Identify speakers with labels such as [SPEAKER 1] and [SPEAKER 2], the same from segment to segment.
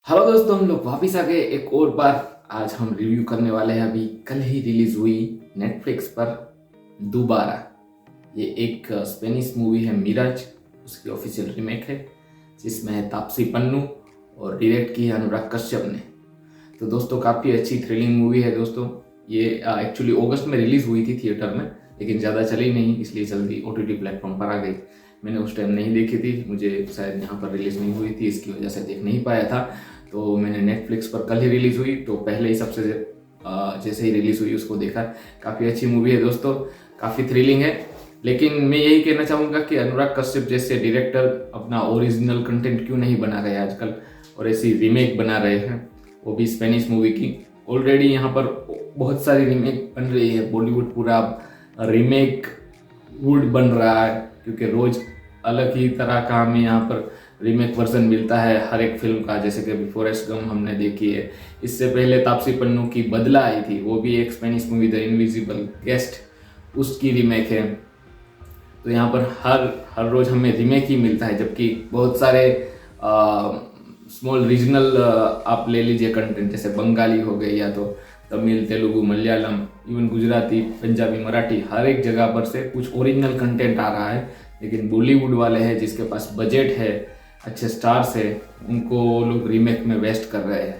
[SPEAKER 1] Hello दोस्तों, हम लोग वापिस आ गए एक और बार। आज हम रिव्यू करने वाले हैं अभी कल ही रिलीज हुई नेटफ्लिक्स पर दोबारा। ये एक स्पेनिश मूवी है मिराज, उसकी ऑफिशियल रीमेक है जिसमें है तापसी पन्नू और डायरेक्ट की है अनुराग कश्यप ने। तो दोस्तों काफ़ी अच्छी थ्रिलिंग मूवी है दोस्तों। ये एक्चुअली अगस्त में रिलीज हुई थी थिएटर में, लेकिन ज़्यादा चली नहीं, इसलिए जल्दी OTT प्लेटफॉर्म पर आ गई। मैंने उस टाइम नहीं देखी थी, मुझे शायद यहाँ पर रिलीज नहीं हुई थी, इसकी वजह से देख नहीं पाया था। तो मैंने नेटफ्लिक्स पर कल ही रिलीज़ हुई तो पहले ही सबसे जैसे ही रिलीज़ हुई उसको देखा। काफ़ी अच्छी मूवी है दोस्तों, काफ़ी थ्रिलिंग है। लेकिन मैं यही कहना चाहूँगा कि अनुराग कश्यप जैसे डायरेक्टर अपना ओरिजिनल कंटेंट क्यों नहीं बना रहे आजकल, और ऐसी रीमेक बना रहे हैं, वो भी स्पेनिश मूवी की। ऑलरेडी यहाँ पर बहुत सारी रीमेक बन रही है, बॉलीवुड पूरा रीमेक वुड बन रहा है, क्योंकि रोज़ अलग ही तरह का हमें यहाँ पर रीमेक वर्जन मिलता है हर एक फिल्म का। जैसे कि अभी फॉरेस्ट गम हमने देखी है, इससे पहले तापसी पन्नू की बदला आई थी, वो भी एक Spanish movie the invisible guest, उसकी रीमेक है। तो यहाँ पर हर हर रोज़ हमें रीमेक ही मिलता है, जबकि बहुत सारे स्मॉल रीजनल आप ले लीजिए कंटेंट, जैसे बंगाली हो गए या तो तमिल, तेलुगु, मलयालम, इवन गुजराती, पंजाबी, मराठी, हर एक जगह पर से कुछ ओरिजिनल कंटेंट आ रहा है। लेकिन बॉलीवुड वाले हैं जिसके पास बजट है, अच्छे स्टार्स है, उनको लोग रीमेक में वेस्ट कर रहे हैं।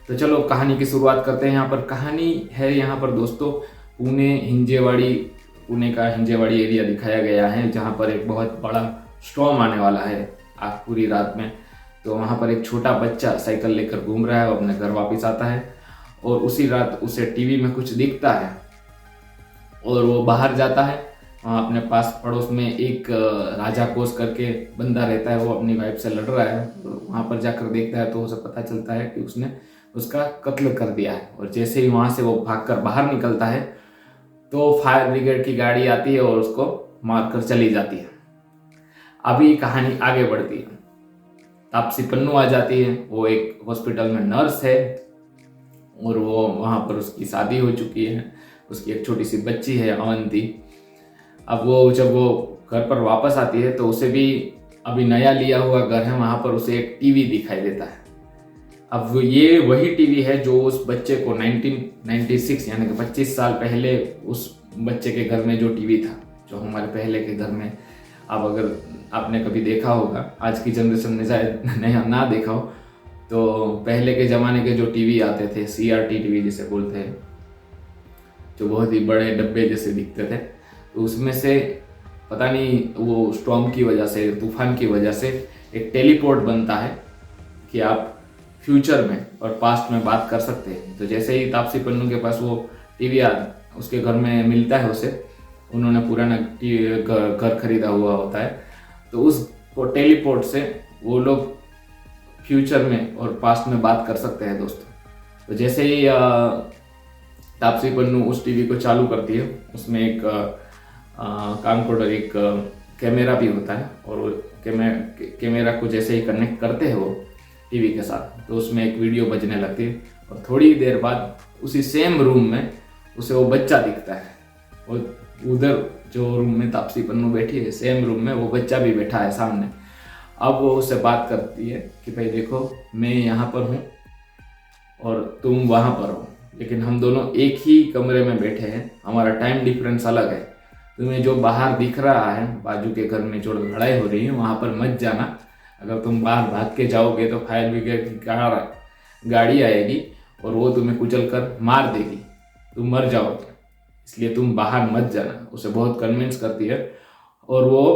[SPEAKER 1] तो चलो कहानी की शुरुआत करते हैं। यहाँ पर कहानी है यहाँ पर दोस्तों पुणे का हिंजेवाड़ी एरिया दिखाया गया है, जहाँ पर एक बहुत बड़ा स्टॉर्म आने वाला है आज पूरी रात में। तो वहाँ पर एक छोटा बच्चा साइकिल लेकर घूम रहा है, वो अपने घर वापस आता है और उसी रात उसे टीवी में कुछ दिखता है और वो बाहर जाता है। वहाँ अपने पास पड़ोस में एक राजा कोस करके बंदा रहता है, वो अपनी वाइफ से लड़ रहा है। तो वहाँ पर जाकर देखता है तो उसे पता चलता है कि उसने उसका कत्ल कर दिया है। और जैसे ही वहाँ से वो भागकर बाहर निकलता है तो फायर ब्रिगेड की गाड़ी आती है और उसको मारकर चली जाती है। अभी कहानी आगे बढ़ती है, तापसी पन्नू आ जाती है। वो एक हॉस्पिटल में नर्स है और वो वहाँ पर उसकी शादी हो चुकी है, उसकी एक छोटी सी बच्ची है अवंती। अब वो जब वो घर पर वापस आती है तो उसे भी अभी नया लिया हुआ घर है, वहाँ पर उसे एक टीवी दिखाई देता है। अब ये वही टीवी है जो उस बच्चे को 1996 यानी कि 25 साल पहले उस बच्चे के घर में जो टीवी था, जो हमारे पहले के घर में, अब अगर आपने कभी देखा होगा, आज की जनरेशन ने शायद ना देखा हो, तो पहले के ज़माने के जो टीवी आते थे, CRT टीवी जिसे बोलते हैं, जो बहुत ही बड़े डब्बे जैसे दिखते थे, तो उसमें से पता नहीं वो स्टॉर्म की वजह से, तूफान की वजह से एक टेलीपोर्ट बनता है कि आप फ्यूचर में और पास्ट में बात कर सकते हैं। तो जैसे ही तापसी पन्नू के पास वो टीवी उसके घर में मिलता है उसे, उन्होंने पुराना घर खरीदा हुआ होता है, तो उस टेलीपोर्ट से वो लोग फ्यूचर में और पास्ट में बात कर सकते हैं दोस्तों। तो जैसे ही तापसी पन्नू उस टीवी को चालू करती है, उसमें एक कामकोडर, एक कैमरा भी होता है, और वो कैमरा को जैसे ही कनेक्ट करते हैं वो टीवी के साथ, तो उसमें एक वीडियो बजने लगती है। और थोड़ी देर बाद उसी सेम रूम में उसे वो बच्चा दिखता है, और उधर जो रूम में तापसी पन्नू बैठी है, सेम रूम में वो बच्चा भी बैठा है सामने। अब वो उससे बात करती है कि भाई देखो, मैं यहाँ पर हूँ और तुम वहाँ पर हो, लेकिन हम दोनों एक ही कमरे में बैठे हैं, हमारा टाइम डिफरेंस अलग है। तुम्हें जो बाहर दिख रहा है, बाजू के घर में जो लड़ाई हो रही है, वहाँ पर मत जाना। अगर तुम बाहर भाग के जाओगे तो फायर ब्रिगेड की गाड़ी आएगी और वो तुम्हें कुचल कर मार देगी, तुम मर जाओगे, इसलिए तुम बाहर मत जाना। उसे बहुत कन्विंस करती है और वो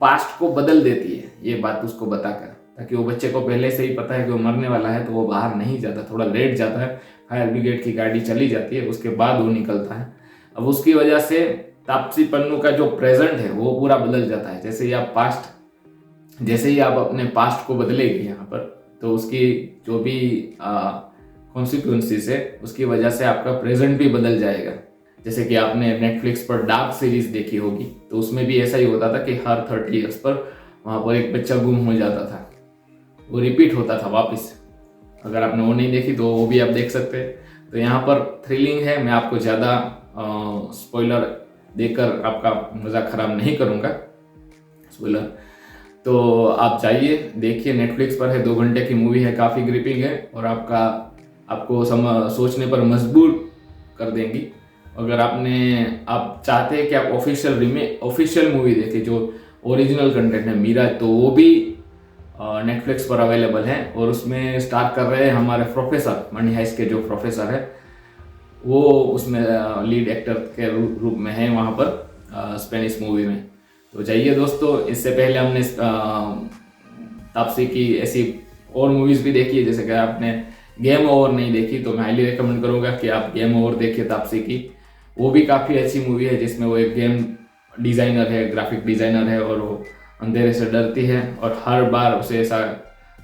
[SPEAKER 1] पास्ट को बदल देती है ये बात उसको बताकर, ताकि वो बच्चे को पहले से ही पता है कि वो मरने वाला है, तो वो बाहर नहीं जाता, थोड़ा लेट जाता है। फायर ब्रिगेड की गाड़ी चली जाती है, उसके बाद वो निकलता है। अब उसकी वजह से तापसी पन्नू का जो प्रेजेंट है वो पूरा बदल जाता है। जैसे ही आप अपने पास्ट को बदलेगी यहाँ पर, तो उसकी जो भी कॉन्सिक्वेंसेस है, उसकी वजह से आपका प्रेजेंट भी बदल जाएगा। जैसे कि आपने नेटफ्लिक्स पर डार्क सीरीज देखी होगी, तो उसमें भी ऐसा ही होता था कि हर 30 ईयर्स पर वहाँ पर एक बच्चा गुम हो जाता था, वो रिपीट होता था वापस। अगर आपने वो नहीं देखी तो वो भी आप देख सकते हैं। तो यहाँ पर थ्रिलिंग है, मैं आपको ज़्यादा स्पॉइलर देकर आपका मज़ा खराब नहीं करूँगा। स्पॉइलर तो आप जाइए देखिए, नेटफ्लिक्स पर है, 2 घंटे की मूवी है, काफ़ी ग्रिपिंग है और आपको सोचने पर मजबूर कर देंगी। अगर आप चाहते हैं कि आप ऑफिशियल मूवी देखें जो ओरिजिनल कंटेंट है मिराज, तो वो भी नेटफ्लिक्स पर अवेलेबल है और उसमें स्टार कर रहे हैं हमारे प्रोफेसर, मनी हाइस्ट के जो प्रोफेसर है वो उसमें लीड एक्टर के रूप में है वहाँ पर स्पेनिश मूवी में। तो जाइए दोस्तों, इससे पहले हमने तापसी की ऐसी और मूवीज़ भी देखी है, जैसे कि आपने गेम ओवर नहीं देखी तो मैं हाईली रिकमेंड करूँगा कि आप गेम ओवर देखिए तापसी की। वो भी काफ़ी अच्छी मूवी है जिसमें वो एक गेम डिज़ाइनर है, ग्राफिक डिज़ाइनर है और वो अंधेरे से डरती है और हर बार उसे ऐसा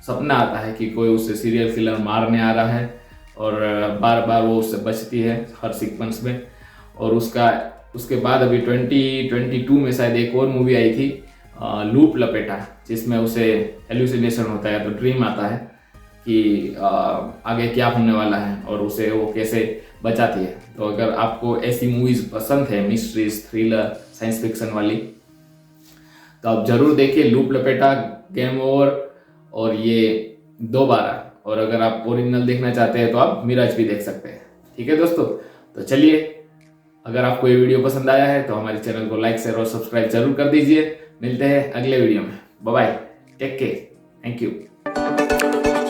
[SPEAKER 1] सपना आता है कि कोई उसे सीरियल किलर मारने आ रहा है और बार बार वो उससे बचती है हर सीक्वेंस में। और उसके बाद अभी 2022 में शायद एक और मूवी आई थी लूप लपेटा, जिसमें उसे हेलुसिनेशन होता है, तो ड्रीम आता है कि आगे क्या होने वाला है और उसे वो कैसे बचाती है। तो अगर आपको ऐसी मूवीज पसंद है, मिस्ट्रीज, थ्रिलर, साइंस फिक्शन वाली, तो आप जरूर देखिए लूप लपेटा, गेम ओवर और ये दोबारा। और अगर आप ओरिजिनल देखना चाहते हैं तो आप मिराज भी देख सकते हैं। ठीक है दोस्तों, तो चलिए, अगर आपको ये वीडियो पसंद आया है तो हमारे चैनल को लाइक, शेयर और सब्सक्राइब जरूर कर दीजिए। मिलते हैं अगले वीडियो में। Bye bye, take care, thank you.